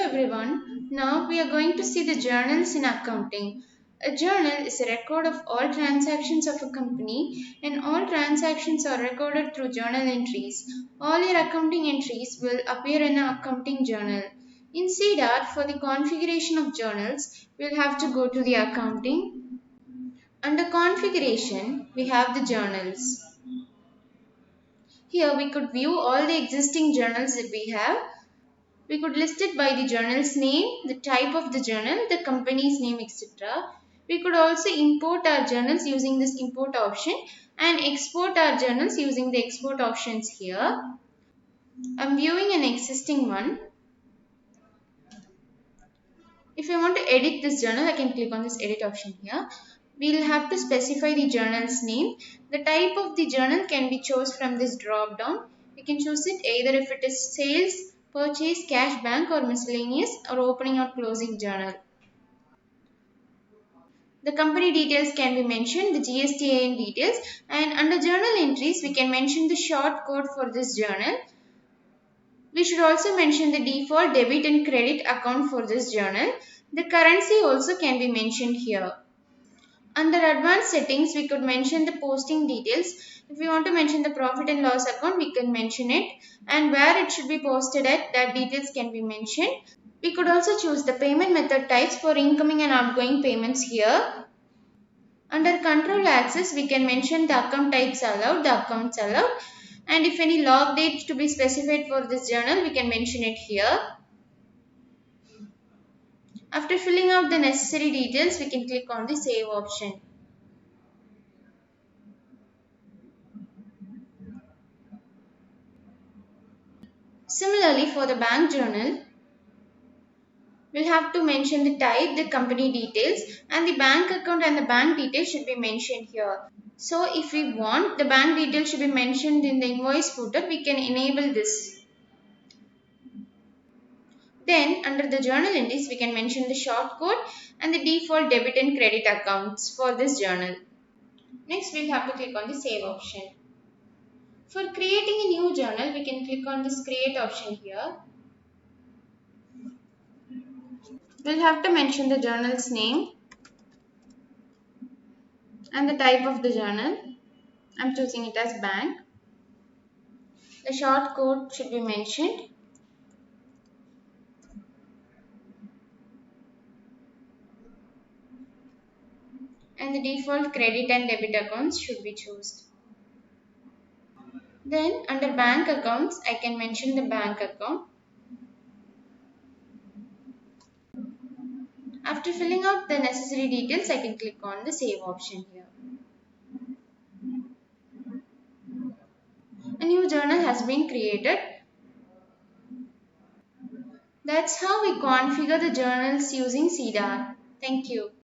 everyone, now we are going to see the journals in accounting. A journal is a record of all transactions of a company, and all transactions are recorded through journal entries. All your accounting entries will appear in an accounting journal. In CDAR, for the configuration of journals, we'll have to go to the accounting. Under configuration, we have the journals. Here we could view all the existing journals that we have. We could list it by the journal's name, the type of the journal, the company's name, etc. We could also import our journals using this import option and export our journals using the export options here. I'm viewing an existing one. If I want to edit this journal, I can click on this edit option here. We'll have to specify the journal's name. The type of the journal can be chosen from this drop down. We can choose it either if it is sales, purchase, cash, bank or miscellaneous or opening or closing journal. The company details can be mentioned, the GSTIN details, and under journal entries we can mention the short code for this journal. We should also mention the default debit and credit account for this journal. The currency also can be mentioned here. Under advanced settings, we could mention the posting details. If we want to mention the profit and loss account, we can mention it, and where it should be posted at, that details can be mentioned. We could also choose the payment method types for incoming and outgoing payments here. Under control access, we can mention the account types allowed, the accounts allowed, and if any log dates to be specified for this journal, we can mention it here. After filling out the necessary details, we can click on the save option. Similarly, for the bank journal, we'll have to mention the type, the company details, and the bank account and the bank details should be mentioned here. So if we want the bank details should be mentioned in the invoice footer, we can enable this. Then under the journal entries, we can mention the short code and the default debit and credit accounts for this journal. Next, we'll have to click on the save option. For creating a new journal, we can click on this create option here. We'll have to mention the journal's name and the type of the journal. I'm choosing it as bank. The short code should be mentioned. And the default credit and debit accounts should be chosen. Then under bank accounts, I can mention the bank account. After filling out the necessary details, I can click on the save option here. A new journal has been created. That's how we configure the journals using CDAR. Thank you.